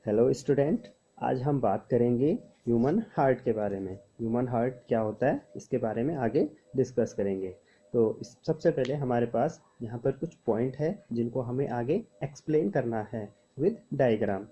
Hello student. आज हम बात करेंगे ह्यूमन हार्ट के बारे में। ह्यूमन हार्ट क्या होता है इसके बारे में आगे डिस्कस करेंगे। तो सबसे पहले हमारे पास यहाँ पर कुछ पॉइंट है जिनको हमें आगे एक्सप्लेन करना है विद डायग्राम।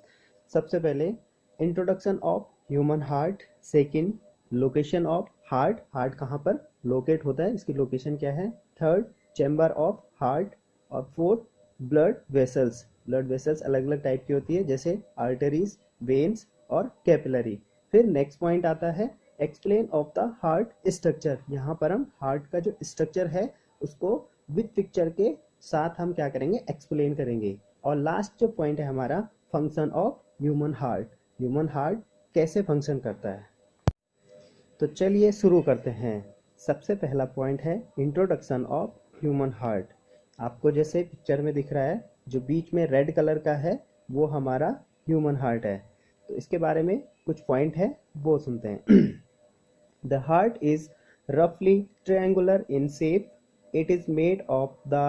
सबसे पहले introduction of human heart. Second, location of heart. Heart कहाँ पर लोकेट होता है, इसकी लोकेशन क्या है। Third, chamber of heart. और fourth, blood vessels. Blood vessels अलग अलग टाइप की होती है, जैसे आर्टरीज, वेन्स और कैपिलरी। फिर नेक्स्ट पॉइंट आता है explain of the heart structure. यहाँ पर हम हार्ट का जो स्ट्रक्चर है उसको विद पिक्चर के साथ हम क्या करेंगे, एक्सप्लेन करेंगे। और लास्ट जो पॉइंट है हमारा, function of human heart. Human heart कैसे फंक्शन करता है। तो चलिए शुरू करते हैं। सबसे पहला पॉइंट है इंट्रोडक्शन ऑफ ह्यूमन हार्ट। आपको जैसे पिक्चर में दिख रहा है, जो बीच में रेड कलर का है वो हमारा ह्यूमन हार्ट है। तो इसके बारे में कुछ पॉइंट है वो सुनते हैं। The heart is roughly triangular in shape. It is made of the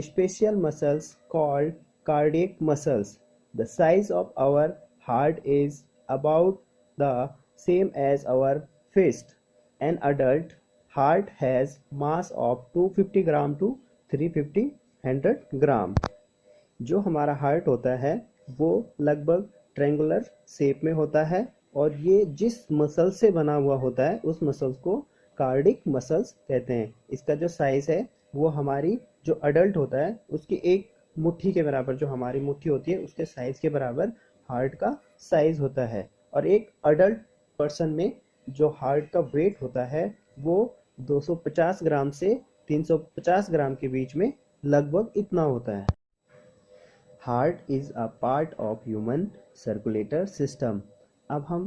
special muscles called cardiac muscles. The size of our heart is about the same as our fist. An adult heart has mass of 250 gram to 350 gram. जो हमारा heart होता है वो लगभग triangular shape में होता है, और ये जिस मसल से बना हुआ होता है उस मसल्स को कार्डिक मसल्स कहते हैं। इसका जो साइज है वो हमारी जो अडल्ट होता है उसकी एक मुट्ठी के बराबर, जो हमारी मुट्ठी होती है उसके साइज के बराबर हार्ट का साइज होता है। और एक अडल्ट पर्सन में जो हार्ट का वेट होता है वो 250 ग्राम से 350 ग्राम के बीच में लगभग इतना होता है। Heart is a part of human circulator system. अब हम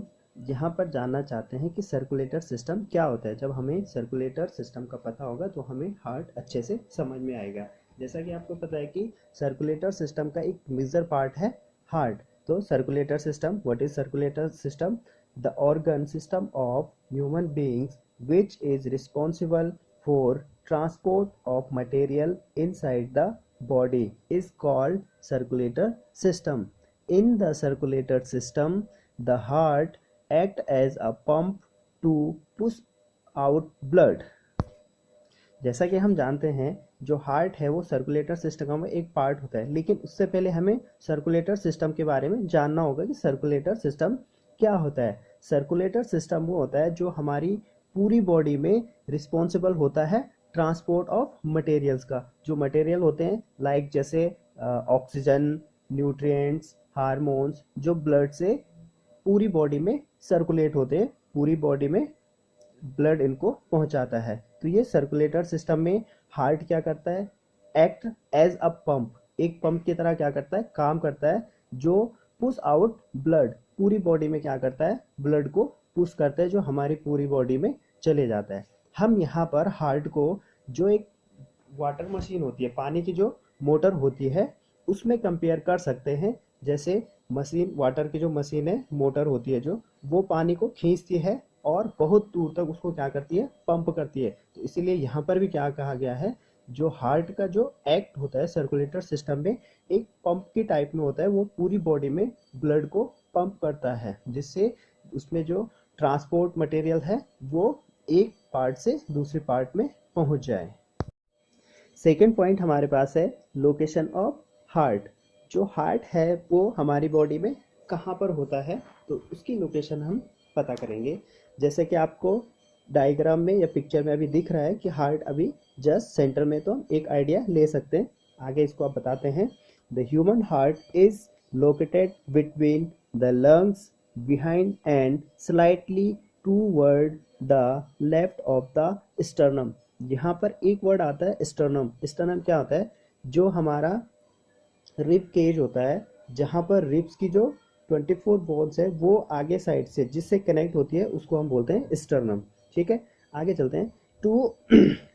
यहाँ पर जानना चाहते हैं कि सर्कुलेटर सिस्टम क्या होता है। जब हमें सर्कुलेटर सिस्टम का पता होगा तो हमें हार्ट अच्छे से समझ में आएगा। जैसा कि आपको पता है कि सर्कुलेटर सिस्टम का एक मेजर पार्ट है हार्ट। तो circulator system, what is circulator system? The organ system of human beings which is responsible for transport of material inside the body is called circulator system. In the circulator system, the heart act as a pump to push out blood. जैसा कि हम जानते हैं जो heart है वो circulator system का में एक पार्ट होता है, लेकिन उससे पहले हमें सर्कुलेटर सिस्टम के बारे में जानना होगा कि सर्कुलेटर सिस्टम क्या होता है। सर्कुलेटर सिस्टम वो होता है जो हमारी पूरी बॉडी में रिस्पॉन्सिबल होता है ट्रांसपोर्ट ऑफ मटेरियल्स का। जो मटेरियल होते हैं लाइक जैसे ऑक्सीजन, न्यूट्रिएंट्स, हार्मोन्स, जो ब्लड से पूरी बॉडी में सर्कुलेट होते हैं, पूरी बॉडी में ब्लड इनको पहुंचाता है। तो ये सर्कुलेटर सिस्टम में हार्ट क्या करता है, एक्ट एज अ पंप, एक पंप की तरह क्या करता है, काम करता है, जो पुश आउट ब्लड, पूरी बॉडी में क्या करता है, ब्लड को पुश करता है, जो हमारी पूरी बॉडी में चले जाता है। हम यहाँ पर हार्ट को जो एक वाटर मशीन होती है, पानी की जो मोटर होती है, उसमें कंपेयर कर सकते हैं। जैसे मशीन, वाटर की जो मशीन है, मोटर होती है जो, वो पानी को खींचती है और बहुत दूर तक उसको क्या करती है, पंप करती है। तो इसीलिए यहाँ पर भी क्या कहा गया है, जो हार्ट का जो एक्ट होता है सर्कुलेटर सिस्टम में, एक पंप की टाइप में होता है। वो पूरी बॉडी में ब्लड को पंप करता है, जिससे उसमें जो ट्रांसपोर्ट मटेरियल है वो एक पार्ट से दूसरे पार्ट में पहुंच जाए। सेकेंड पॉइंट हमारे पास है लोकेशन ऑफ हार्ट। जो हार्ट है वो हमारी बॉडी में कहाँ पर होता है, तो उसकी लोकेशन हम पता करेंगे। जैसे कि आपको डायग्राम में या पिक्चर में अभी दिख रहा है कि हार्ट अभी जस्ट सेंटर में, तो हम एक आइडिया ले सकते हैं। आगे इसको आप बताते हैं। The human heart is located between the lungs behind and slightly toward the left of the sternum. यहाँ पर एक वर्ड आता है स्टर्नम। स्टर्नम क्या होता है, जो हमारा रिब केज होता है, जहाँ पर रिब्स की जो 24 बोन्स है वो आगे साइड से जिससे कनेक्ट होती है, उसको हम बोलते हैं स्टर्नम। ठीक है, आगे चलते हैं।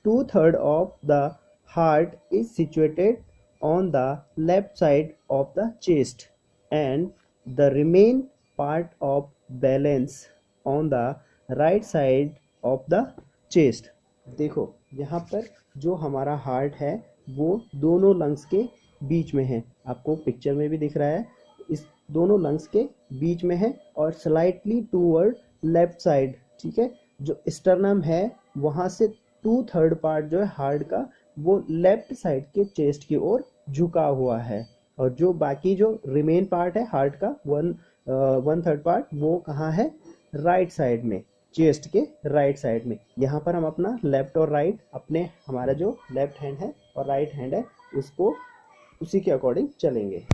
Two third of the heart is situated on the left side of the chest and the remain part of balance on the right side of the chest. देखो यहाँ पर जो हमारा हार्ट है वो दोनों लंग्स के बीच में है, आपको पिक्चर में भी दिख रहा है। इस दोनों लंग्स के बीच में है और स्लाइटली टूवर्ड लेफ्ट साइड, ठीक है। जो स्टर्नम है वहां से 2/3 पार्ट जो है हार्ट का वो लेफ्ट साइड के चेस्ट की ओर झुका हुआ है, और जो बाकी जो रिमेन पार्ट है हार्ट का 1/3 पार्ट वो कहाँ है, राइट साइड में, चेस्ट के राइट साइड में। यहाँ पर हम अपना लेफ्ट और राइट अपने हमारा जो लेफ्ट हैंड है और राइट हैंड है उसको उसी के अकॉर्डिंग चलेंगे।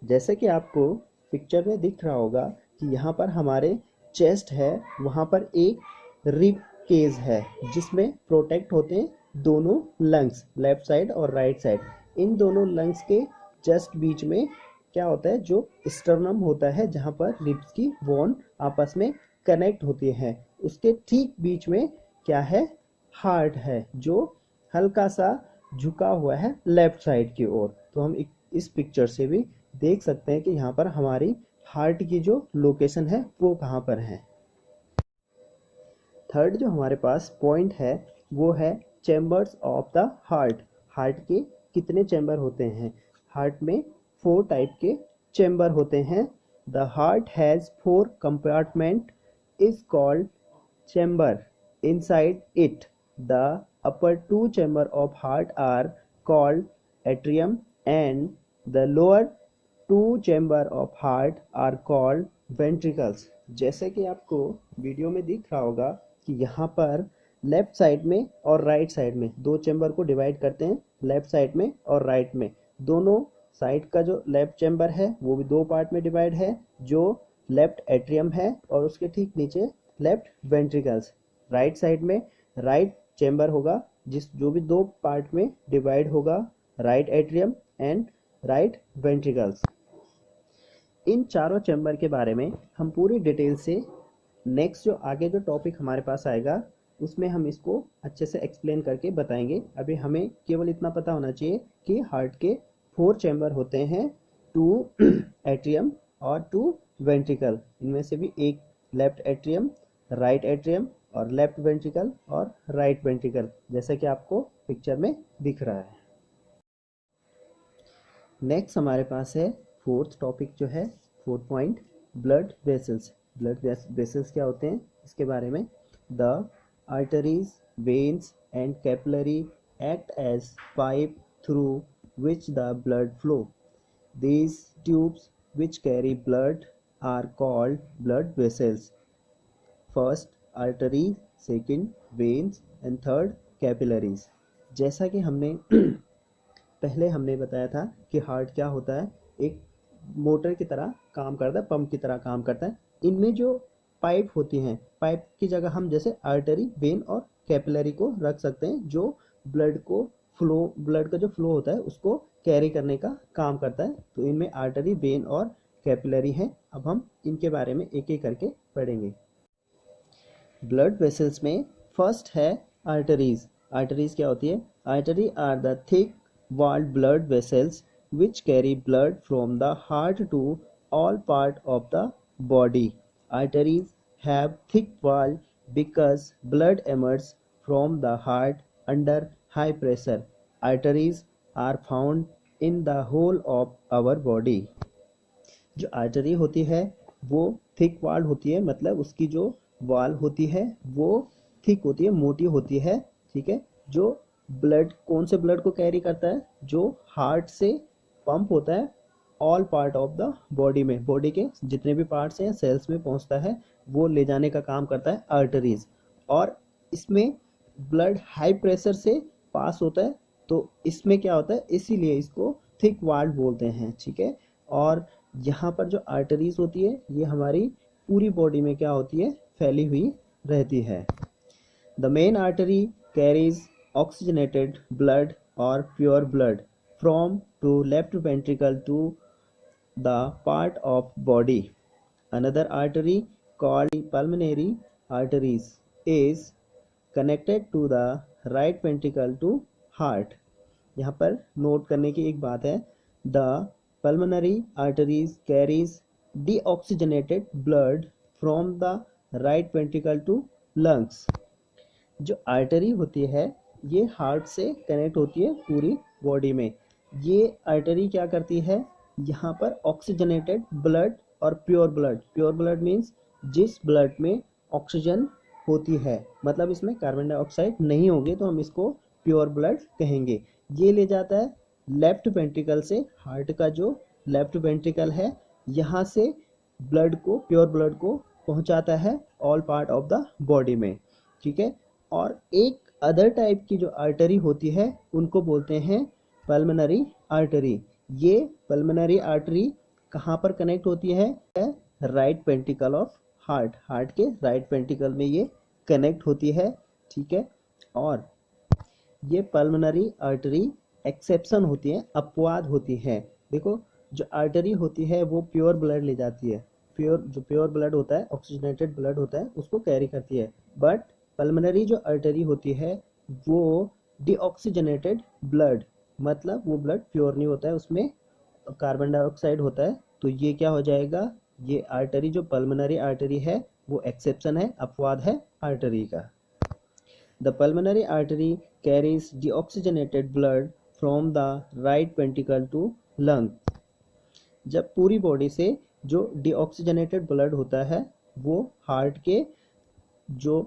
जैसे कि आपको पिक्चर में दिख रहा होगा कि यहाँ पर हमारे चेस्ट है, वहाँ पर एक रिब केज है जिसमें प्रोटेक्ट होते हैं दोनों लंग्स, लेफ्ट साइड और राइट साइड। इन दोनों लंग्स के जस्ट बीच में क्या होता है, जो स्टर्नम होता है जहाँ पर रिब्स की बोन आपस में कनेक्ट होती है, उसके ठीक बीच में क्या है, हार्ट है जो हल्का सा झुका हुआ है लेफ्ट साइड की ओर। तो हम इस पिक्चर से भी देख सकते हैं कि यहाँ पर हमारी हार्ट की जो लोकेशन है वो कहाँ पर है। थर्ड जो हमारे पास पॉइंट है वो है chambers of the heart. Heart के कितने चैम्बर होते हैं, हार्ट में 4 टाइप के चैम्बर होते हैं। The heart has 4 compartment is called chamber. Inside it, the upper 2 chamber of heart are called atrium and the lower 2 chamber of heart are called ventricles. जैसे कि आपको वीडियो में दिख रहा होगा कि यहाँ पर लेफ्ट साइड में और राइट साइड में 2 चैम्बर को डिवाइड करते हैं, लेफ्ट साइड में और राइट में। दोनों साइड का जो लेफ्ट चैम्बर है वो भी 2 पार्ट में डिवाइड है, जो लेफ्ट एट्रियम है और उसके ठीक नीचे लेफ्ट वेंट्रिकल्स। राइट साइड में राइट चैम्बर होगा जो भी 2 पार्ट में डिवाइड होगा, right atrium and right ventricles. इन चारों चैम्बर के बारे में हम पूरी डिटेल से नेक्स्ट जो आगे जो टॉपिक हमारे पास आएगा उसमें हम इसको अच्छे से एक्सप्लेन करके बताएंगे। अभी हमें केवल इतना पता होना चाहिए कि हार्ट के 4 चैम्बर होते हैं, 2 एट्रियम और 2 वेंट्रिकल। इनमें से भी एक लेफ्ट एट्रियम, राइट एट्रियम और लेफ्ट वेंट्रिकल और राइट वेंट्रिकल, जैसा कि आपको पिक्चर में दिख रहा है। नेक्स्ट हमारे पास है फोर्थ टॉपिक जो है, fourth point, blood vessels. Blood vessels क्या होते हैं इसके बारे में। The arteries, veins and capillary act as pipe through which the blood flow. These tubes which carry blood are called blood vessels. First artery, second veins and third capillaries. जैसा कि हमने पहले हमने बताया था कि हार्ट क्या होता है, एक मोटर की तरह काम करता है, पंप की तरह काम करता है। इनमें जो पाइप होती हैं, पाइप की जगह हम जैसे आर्टरी, वेन और कैपिलरी को रख सकते हैं, जो ब्लड का जो फ्लो होता है उसको कैरी करने का काम करता है। तो इनमें आर्टरी, वेन और कैपिलरी हैं। अब हम इनके बारे में एक एक करके पढ़ेंगे। ब्लड वेसल्स में फर्स्ट है आर्टरीज। आर्टरीज क्या होती है, artery are the thick walled blood vessels which carry blood from the heart to all part of the body. Arteries have thick wall because blood emerges from the heart under high pressure. Arteries are found in the whole of our body. जो artery होती है वो thick wall होती है, मतलब उसकी जो wall होती है वो थिक होती है, मोटी होती है, ठीक है। जो ब्लड, कौन से ब्लड को कैरी करता है, जो हार्ट से पंप होता है all part of the body में, बॉडी के जितने भी पार्ट्स हैं, सेल्स में पहुंचता है, वो ले जाने का काम करता है आर्टरीज। और इसमें ब्लड हाई प्रेशर से पास होता है, तो इसमें क्या होता है, इसीलिए इसको थिक वॉल्ड बोलते हैं, ठीक है। और यहाँ पर जो आर्टरीज होती है ये हमारी पूरी बॉडी में क्या होती है, फैली हुई रहती है। The main artery carries oxygenated blood or pure blood from to left ventricle to the part of body. Another artery called pulmonary arteries is connected to the right ventricle to heart. यहाँ पर note करने की एक बात है, the pulmonary arteries carries deoxygenated blood from the right ventricle to lungs. जो artery होती है ये हार्ट से कनेक्ट होती है पूरी बॉडी में। ये आर्टरी क्या करती है, यहाँ पर ऑक्सीजनेटेड ब्लड और प्योर ब्लड मीन्स जिस ब्लड में ऑक्सीजन होती है, मतलब इसमें कार्बन डाइऑक्साइड नहीं होंगे तो हम इसको प्योर ब्लड कहेंगे। ये ले जाता है लेफ्ट वेंट्रिकल से, हार्ट का जो लेफ्ट वेंट्रिकल है यहाँ से प्योर ब्लड को पहुंचाता है all part of the body में, ठीक है। और एक अदर टाइप की जो आर्टरी होती है उनको बोलते हैं पल्मोनरी आर्टरी। ये पल्मोनरी आर्टरी कहाँ पर कनेक्ट होती है? राइट वेंट्रिकल ऑफ हार्ट के राइट वेंट्रिकल में ये कनेक्ट होती है, ठीक है। और ये पल्मोनरी आर्टरी एक्सेप्शन होती है, अपवाद होती है। देखो जो आर्टरी होती है वो प्योर ब्लड ले जाती है, प्योर ब्लड होता है, ऑक्सीजनेटेड ब्लड होता है, उसको कैरी करती है। बट पल्मोनरी जो आर्टरी होती है वो डीऑक्सीजनेटेड ब्लड, मतलब वो ब्लड प्योर नहीं होता है, उसमें कार्बन डाइऑक्साइड होता है। तो ये क्या हो जाएगा, ये आर्टरी जो पल्मोनरी आर्टरी है वो एक्सेप्शन है, अपवाद है आर्टरी का। The pulmonary artery carries deoxygenated blood from the right ventricle to lung. जब पूरी बॉडी से जो डीऑक्सीजनेटेड ब्लड होता है वो जो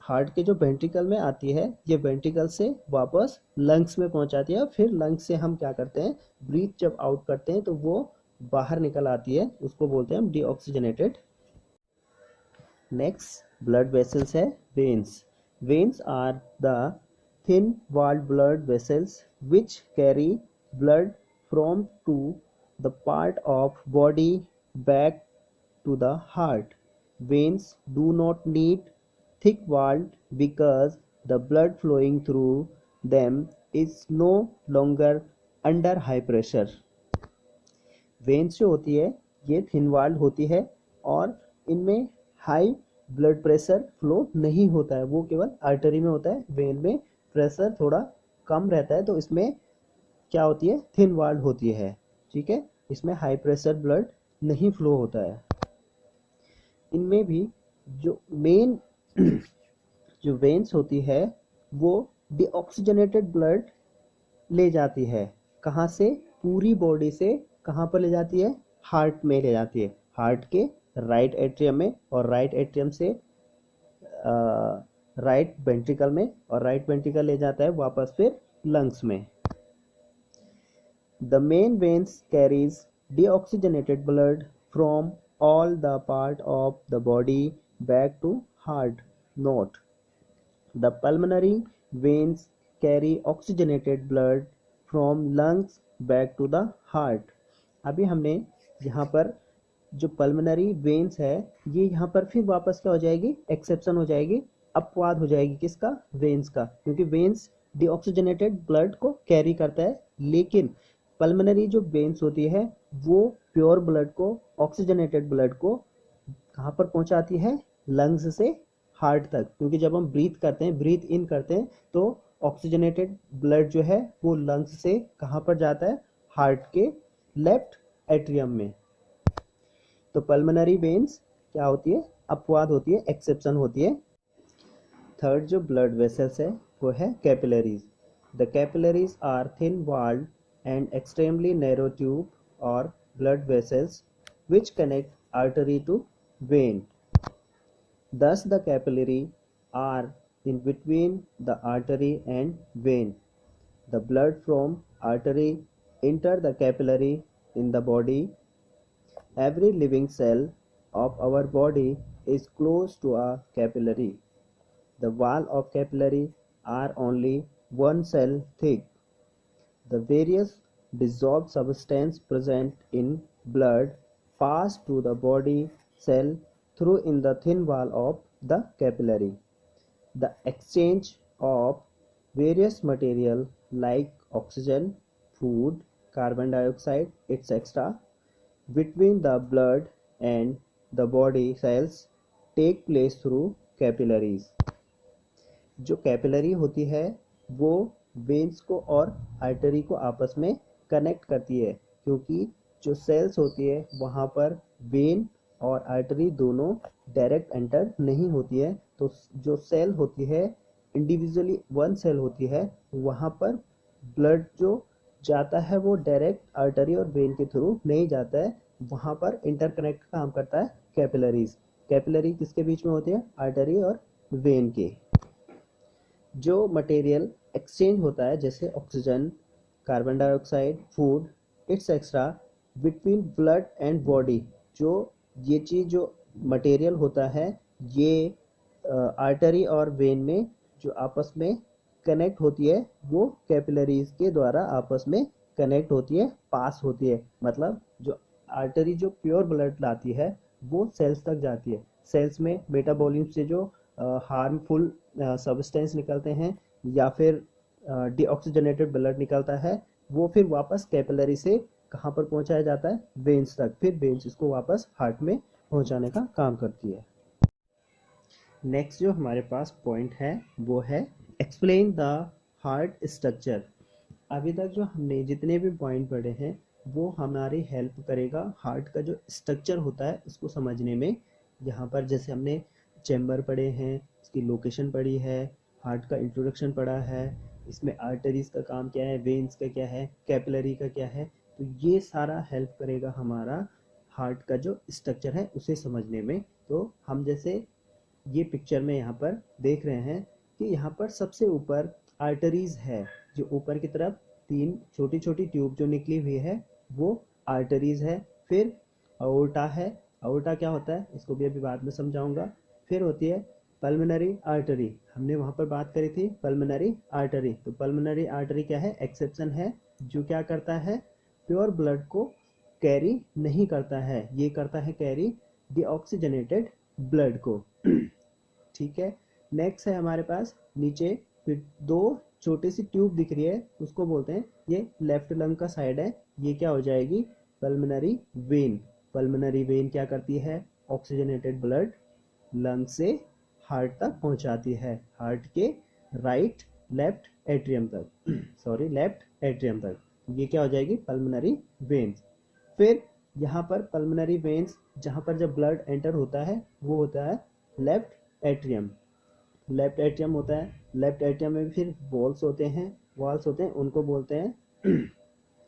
हार्ट के जो वेंट्रिकल में आती है, ये वेंट्रिकल से वापस लंग्स में पहुंचाती है। फिर लंग्स से हम क्या करते हैं, ब्रीथ जब आउट करते हैं तो वो बाहर निकल आती है, उसको बोलते हैं हम डीऑक्सीजनेटेड। नेक्स्ट ब्लड वेसल्स है veins. Veins are the thin-walled blood vessels which carry blood from to the part of body back to the heart. Veins do not need thick-walled because the blood flowing through them is no longer under high pressure. Veins जो होती है ये thin-walled होती है और इनमें high blood pressure flow नहीं होता है, वो केवल आर्टरी में होता है। वेन में प्रेशर थोड़ा कम रहता है, तो इसमें क्या होती है, थिन वॉल्ड होती है, ठीक है। इसमें हाई प्रेशर ब्लड नहीं फ्लो होता है। इनमें भी जो मेन जो वेन्स होती है वो डीऑक्सीजनेटेड ब्लड ले जाती है। कहाँ से? पूरी बॉडी से कहाँ पर ले जाती है? हार्ट में ले जाती है, हार्ट के राइट एट्रियम में, और राइट एट्रियम से राइट वेंट्रिकल में, और राइट वेंट्रिकल ले जाता है वापस फिर लंग्स में। The main veins carries deoxygenated blood from all the part of the body back to heart. Note: the pulmonary veins carry oxygenated blood from lungs back to the heart. अभी हमने यहाँ पर जो पल्मोनरी वेन्स है ये यहाँ पर फिर वापस क्या हो जाएगी, एक्सेप्शन हो जाएगी, अपवाद हो जाएगी। किसका? वेन्स का, क्योंकि वेन्स डीऑक्सीजनेटेड ब्लड को कैरी करता है, लेकिन पल्मोनरी जो वेन्स होती है वो प्योर ब्लड को, ऑक्सीजनेटेड ब्लड को कहाँ पर पहुँचाती है? लंग्स से हार्ट तक। क्योंकि जब हम ब्रीथ करते हैं, ब्रीथ इन करते हैं, तो ऑक्सीजनेटेड ब्लड जो है वो लंग्स से कहाँ पर जाता है? हार्ट के लेफ्ट एट्रियम में। तो पल्मोनरी वेन्स क्या होती है? अपवाद होती है, एक्सेप्शन होती है। थर्ड जो ब्लड वेसल्स है वो है capillaries. The capillaries are thin walled and extremely narrow tube और blood vessels which connect artery to vein. Thus the capillary are in between the artery and vein. The blood from artery enter the capillary in the body. Every living cell of our body is close to a capillary. The wall of capillary are only one cell thick. The various dissolved substance present in blood pass to the body cell through in the thin wall of the capillary. The exchange of various material like oxygen, food, carbon dioxide, etc. between the blood and the body cells take place through capillaries. जो capillary होती है वो veins को और artery को आपस में connect करती है, क्योंकि जो सेल्स होती है वहाँ पर वेन और आर्टरी दोनों डायरेक्ट एंटर नहीं होती है। तो जो सेल होती है इंडिविजुअली वन सेल होती है, वहाँ पर ब्लड जो जाता है वो डायरेक्ट आर्टरी और वेन के थ्रू नहीं जाता है, वहाँ पर इंटरकनेक्ट का काम करता है कैपिलरीज। कैपिलरी किसके बीच में होती है? आर्टरी और वेन के। जो मटेरियल एक्सचेंज होता है जैसे oxygen, carbon dioxide, food etcetera between blood and body, जो ये चीज़ जो मटेरियल होता है ये आर्टरी और वेन में जो आपस में कनेक्ट होती है वो कैपिलरीज के द्वारा आपस में कनेक्ट होती है, पास होती है। मतलब जो आर्टरी जो प्योर ब्लड लाती है वो सेल्स तक जाती है, सेल्स में मेटाबॉलिज्म से जो हार्मफुल सब्सटेंस निकलते हैं या फिर डीऑक्सीजनेटेड ब्लड निकलता है वो फिर वापस कैपिलरी से कहाँ पर पहुंचाया जाता है? वेन्स तक। फिर वेन्स इसको वापस हार्ट में पहुंचाने का काम करती है। नेक्स्ट जो हमारे पास पॉइंट है वो है एक्सप्लेन द हार्ट स्ट्रक्चर। अभी तक जो हमने जितने भी पॉइंट पढ़े हैं वो हमारी हेल्प करेगा हार्ट का जो स्ट्रक्चर होता है उसको समझने में। यहाँ पर जैसे हमने चैम्बर पढ़े हैं, इसकी लोकेशन पढ़ी है, हार्ट का इंट्रोडक्शन पढ़ा है, इसमें आर्टरीज का काम क्या है, वेन्स का क्या है, कैपिलरी का क्या है, तो ये सारा हेल्प करेगा हमारा हार्ट का जो स्ट्रक्चर है उसे समझने में। तो हम जैसे ये पिक्चर में यहाँ पर देख रहे हैं कि यहाँ पर सबसे ऊपर आर्टरीज है, जो ऊपर की तरफ 3 छोटी छोटी ट्यूब जो निकली हुई है वो आर्टरीज है। फिर अओर्टा है, अओर्टा क्या होता है इसको भी अभी बाद में समझाऊंगा। फिर होती है पल्मोनरी आर्टरी, हमने वहाँ पर बात करी थी पल्मोनरी आर्टरी। तो पल्मोनरी आर्टरी क्या है? एक्सेप्शन है, जो क्या करता है? प्योर ब्लड को कैरी नहीं करता है, ये करता है कैरी डीऑक्सीजनेटेड ब्लड को। ठीक है। नेक्स्ट है हमारे पास नीचे फिर 2 छोटी सी ट्यूब दिख रही है, उसको बोलते हैं ये लेफ्ट लंग का साइड है, ये क्या हो जाएगी? Pulmonary vein. पल्मोनरी वेन क्या करती है? ऑक्सीजनेटेड ब्लड लंग से हार्ट तक पहुंचाती है, हार्ट के राइट लेफ्ट एट्रियम तक सॉरी लेफ्ट एट्रियम तक। ये क्या हो जाएगी? Pulmonary veins. फिर यहाँ पर पल्मोनरी वेन्स जहाँ पर जब ब्लड एंटर होता है वो होता है लेफ्ट एट्रियम। लेफ्ट एट्रियम होता है, लेफ्ट एट्रियम में फिर वॉल्स होते हैं, वॉल्स होते हैं उनको बोलते हैं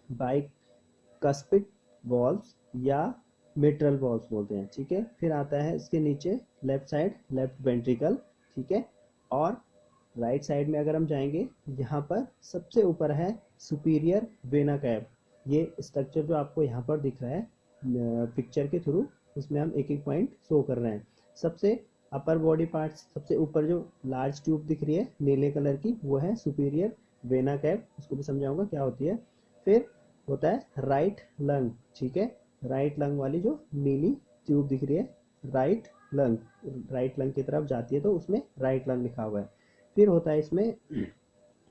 बाइकस्पिड वॉल्स या मिट्रल वॉल्स बोलते हैं। ठीक है। फिर आता है इसके नीचे लेफ्ट साइड लेफ्ट वेंट्रिकल। ठीक है। और राइट साइड में अगर हम जाएंगे यहाँ पर सबसे ऊपर है सुपीरियर वेना कैव। ये स्ट्रक्चर जो आपको यहाँ पर दिख रहा है पिक्चर के थ्रू, उसमें हम एक एक पॉइंट शो कर रहे हैं। सबसे अपर बॉडी पार्ट सबसे ऊपर जो लार्ज ट्यूब दिख रही है नीले कलर की वो है सुपीरियर वेना कैव, उसको भी समझाऊंगा क्या होती है। फिर होता है राइट लंग। ठीक है। राइट लंग वाली जो नीली ट्यूब दिख रही है राइट लंग, राइट लंग की तरफ जाती है तो उसमें राइट लंग लिखा हुआ है। फिर होता है इसमें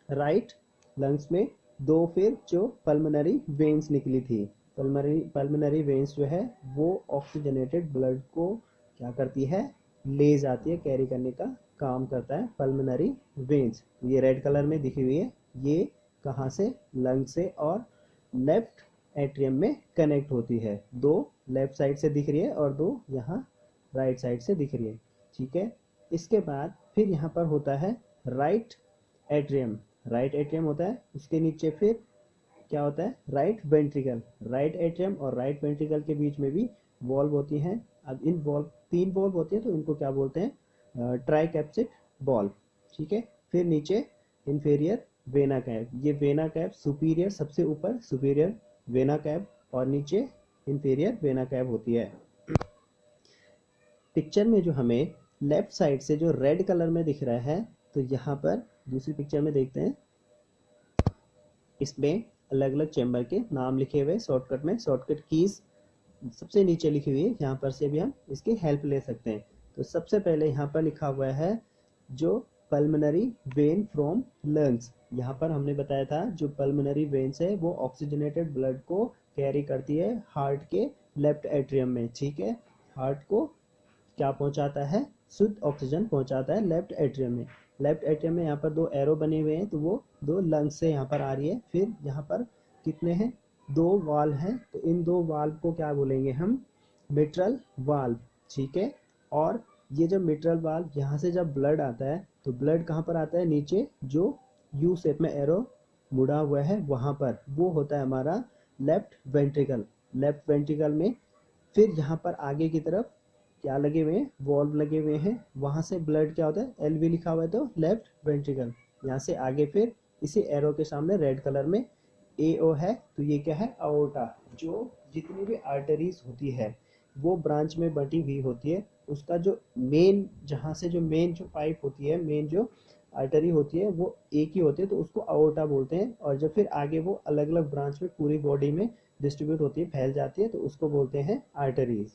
राइट लंग्स में 2 फिर जो पल्मोनरी वेन्स निकली थी, पल्मोनरी वेन्स जो है वो ऑक्सीजनेटेड ब्लड को क्या करती है? ले जाती है, कैरी करने का काम करता है पल्मोनरी वेन्स। ये रेड कलर में दिखी हुई है, ये कहाँ से? लंग से और लेफ्ट एट्रियम में कनेक्ट होती है। 2 लेफ्ट साइड से दिख रही है और 2 यहाँ राइट साइड से दिख रही है। ठीक है। इसके बाद फिर यहाँ पर होता है राइट एट्रियम। राइट एट्रियम होता है, उसके नीचे फिर क्या होता है? Right ventricle. राइट एट्रियम और राइट वेंट्रिकल के बीच में भी वॉल्व होती हैं। अब इन वॉल्व 3 वॉल्व होती है तो इनको क्या बोलते हैं? ट्राइकैप्सिड वॉल्व। ठीक है। फिर नीचे इंफीरियर वेना कैव, ये वेना कैव सुपीरियर सबसे ऊपर सुपीरियर वेना कैव और नीचे इंफीरियर वेना कैव होती है। पिक्चर में जो हमें लेफ्ट साइड से जो रेड कलर में दिख रहा है, तो यहाँ पर दूसरी पिक्चर में देखते हैं, इसमें अलग अलग चैम्बर के नाम लिखे हुए शॉर्टकट में, शॉर्टकट कीज सबसे नीचे लिखी हुई है, यहाँ पर से भी हम इसकी हेल्प ले सकते हैं। तो सबसे पहले यहाँ पर लिखा हुआ है जो पल्मोनरी वेन फ्रॉम लंग्स। यहाँ पर हमने बताया था जो पल्मोनरी वेन्स है वो ऑक्सीजनेटेड ब्लड को कैरी करती है हार्ट के लेफ्ट एट्रियम में। ठीक है। हार्ट को क्या पहुंचाता है? शुद्ध ऑक्सीजन पहुंचाता है लेफ्ट एट्रियम में। लेफ्ट एट्रियम में यहाँ पर 2 एरो बने हुए हैं तो वो 2 लंग्स से यहाँ पर आ रही है। फिर यहाँ पर कितने हैं? 2 वाल्व हैं, तो इन 2 वाल्व को क्या बोलेंगे हम? Mitral valve. ठीक है। और ये जब मिट्रल वाल्व यहाँ से जब ब्लड आता है तो ब्लड कहाँ पर आता है? नीचे जो यू शेप में एरो मुड़ा हुआ है वहाँ पर, वो होता है हमारा लेफ्ट वेंट्रिकल। लेफ्ट वेंट्रिकल में फिर यहाँ पर आगे की तरफ क्या लगे हुए हैं, वॉल्व लगे हुए हैं, वहाँ से ब्लड क्या होता है, एलवी लिखा हुआ है तो लेफ्ट वेंट्रिकल। यहाँ से आगे फिर इसी एरो के सामने रेड कलर में एओ है, तो ये क्या है, अओर्टा। जो जितनी भी आर्टरीज होती है वो ब्रांच में बटी हुई होती है, उसका जो मेन, जहाँ से जो मेन जो पाइप होती है, मेन जो आर्टरी होती है वो एक ही होती है, तो उसको अओर्टा बोलते हैं। और जब फिर आगे वो अलग अलग ब्रांच में पूरी बॉडी में डिस्ट्रीब्यूट होती है, फैल जाती है, तो उसको बोलते हैं आर्टरीज।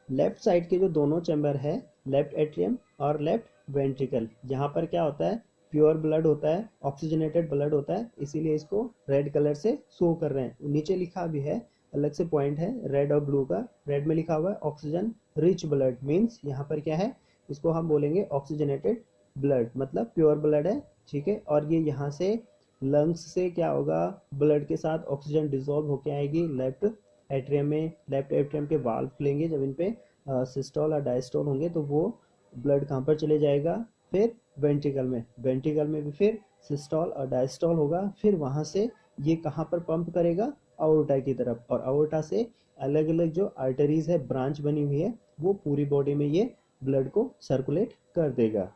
लेफ्ट साइड के जो दोनों चैम्बर है, लेफ्ट एट्रियम और लेफ्ट वेंट्रिकल, यहाँ पर क्या होता है, प्योर ब्लड होता है, ऑक्सीजनेटेड ब्लड होता है, इसीलिए इसको रेड कलर से शो कर रहे हैं। नीचे लिखा भी है, अलग से पॉइंट है रेड और ब्लू का। रेड में लिखा हुआ है ऑक्सीजन रिच ब्लड, मीन्स यहाँ पर क्या है, इसको हम बोलेंगे ऑक्सीजनेटेड ब्लड, मतलब प्योर ब्लड है, ठीक है। और ये यहाँ से लंग्स से क्या होगा, ब्लड के साथ ऑक्सीजन डिजोल्व होके आएगी लेफ्ट एट्रियम में। लेफ्ट एट्रियम के वाल्व खुलेंगे, जब इन पे सिस्टोल और डायस्टोल होंगे तो वो ब्लड कहाँ पर चले जाएगा, फिर वेंट्रिकल में। वेंट्रिकल में भी फिर सिस्टोल और डायस्टोल होगा, फिर वहाँ से ये कहाँ पर पंप करेगा, अओर्टा की तरफ। और अओर्टा से अलग अलग जो आर्टरीज है, ब्रांच बनी हुई है, वो पूरी बॉडी में ये ब्लड को सर्कुलेट कर देगा।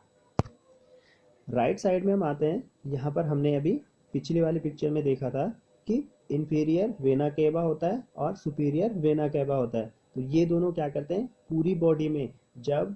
राइट साइड में हम आते हैं, यहाँ पर हमने अभी पिछली वाली पिक्चर में देखा था कि इंफीरियर वेना केवा होता है और सुपीरियर वेना केवा होता है। तो ये दोनों क्या करते हैं, पूरी बॉडी में जब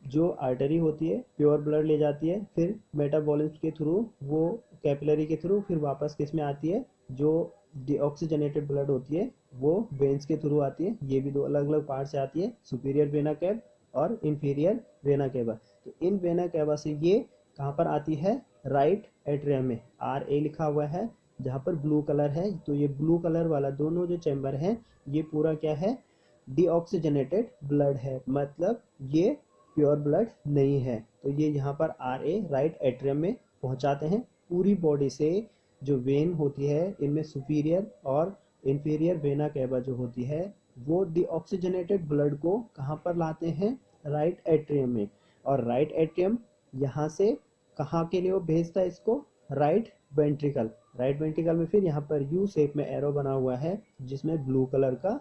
जो आर्टरी होती है प्योर ब्लड ले जाती है, फिर मेटाबॉलिज्म के थ्रू, वो कैपिलरी के थ्रू फिर वापस किस में आती है, जो डीऑक्सीजनेटेड ब्लड होती है वो वेन्स के थ्रू आती है। ये भी दो अलग अलग पार्ट से आती है, सुपीरियर वेना केव और इंफीरियर वेना केवा। तो इन वेना केवा से ये कहाँ पर आती है, राइट एट्रियम में। आर ए लिखा हुआ है, जहाँ पर ब्लू कलर है, तो ये ब्लू कलर वाला दोनों जो चैम्बर है, ये पूरा क्या है, डीऑक्सीजनेटेड ब्लड है, मतलब ये प्योर ब्लड नहीं है। तो ये यहाँ पर आर ए राइट एट्रियम में पहुँचाते हैं। पूरी बॉडी से जो वेन होती है, इनमें सुपीरियर और इंफीरियर वेना केवा जो होती है, वो डीऑक्सीजनेटेड ब्लड को कहाँ पर लाते हैं, राइट एट्रियम में। और राइट एट्रियम यहाँ से कहाँ के लिए वो भेजता है इसको, राइट वेंट्रिकल। राइट वेंट्रिकल में फिर यहाँ पर यू शेप में एरो बना हुआ है, जिसमें ब्लू कलर का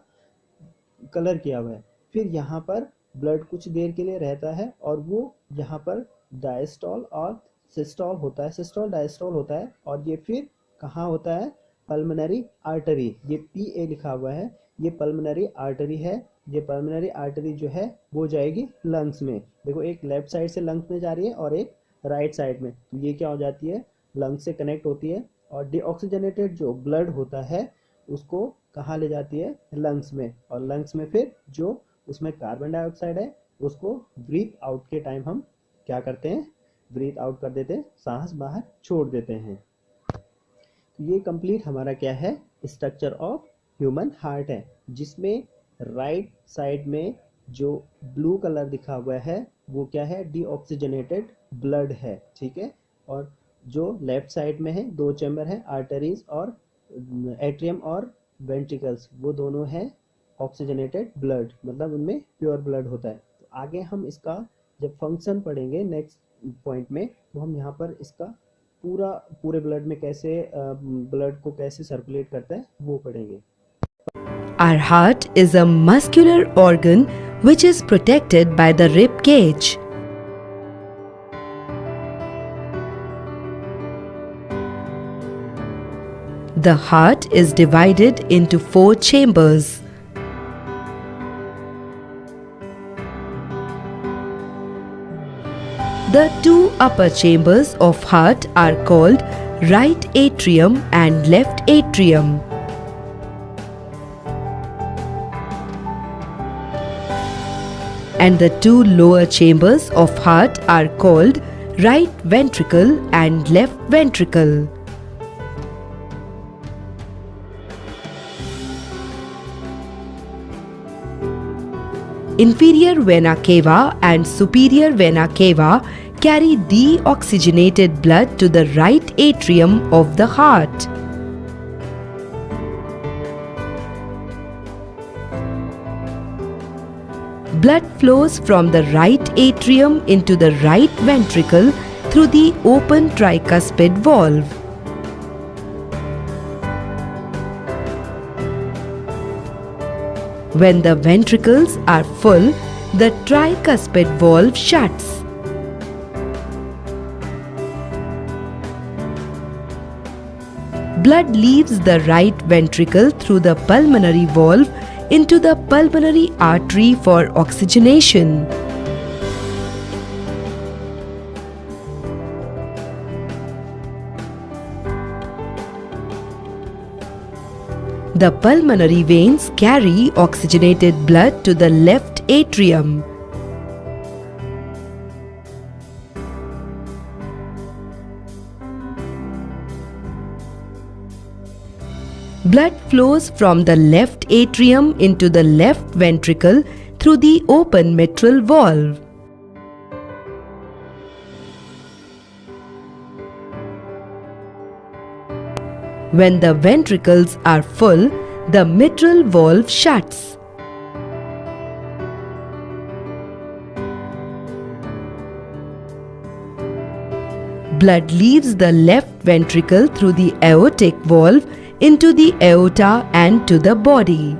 कलर किया हुआ है। फिर यहाँ पर ब्लड कुछ देर के लिए रहता है, और वो यहाँ पर डायस्टोल और सिस्टोल होता है, सिस्टोल डायस्टोल होता है। और ये फिर कहाँ होता है, पल्मोनरी आर्टरी, ये पी ए लिखा हुआ है, ये पल्मोनरी आर्टरी है। ये पल्मोनरी आर्टरी जो है वो जाएगी लंग्स में। देखो, एक लेफ्ट साइड से लंग्स में जा रही है और एक राइट साइड में, तो ये क्या हो जाती है, लंग्स से कनेक्ट होती है। और डीऑक्सीजनेटेड जो ब्लड होता है उसको कहाँ ले जाती है, लंग्स में। और लंग्स में फिर जो उसमें कार्बन डाइऑक्साइड है, उसको ब्रीथ आउट के टाइम हम क्या करते हैं, ब्रीथ आउट कर देते हैं, सांस बाहर छोड़ देते हैं। तो ये कंप्लीट हमारा क्या है, स्ट्रक्चर ऑफ ह्यूमन हार्ट है, जिसमें राइट साइड में जो ब्लू कलर दिखा हुआ है वो क्या है, डीऑक्सीजनेटेड ब्लड है, ठीक है। और जो लेफ्ट साइड में है, दो चैम्बर है, आर्टरीज और एट्रियम और वेंट्रिकल्स, वो दोनों है ऑक्सीजनेटेड ब्लड, मतलब उनमें प्योर ब्लड होता है। तो आगे हम इसका जब फंक्शन पढ़ेंगे नेक्स्ट पॉइंट में, तो हम यहाँ पर इसका पूरे ब्लड में कैसे ब्लड को कैसे सर्कुलेट करता है वो पढ़ेंगे। Our heart is a muscular organ which is protected by the rib cage. The heart is divided into 4 chambers. The 2 upper chambers of heart are called right atrium and left atrium. And the 2 lower chambers of heart are called right ventricle and left ventricle. Inferior vena cava and superior vena cava carry deoxygenated blood to the right atrium of the heart. Blood flows from the right atrium into the right ventricle through the open tricuspid valve. When the ventricles are full, the tricuspid valve shuts. Blood leaves the right ventricle through the pulmonary valve into the pulmonary artery for oxygenation. The pulmonary veins carry oxygenated blood to the left atrium. Blood flows from the left atrium into the left ventricle through the open mitral valve. When the ventricles are full, the mitral valve shuts. Blood leaves the left ventricle through the aortic valve into the aorta and to the body.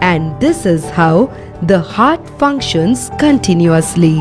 And this is how the heart functions continuously.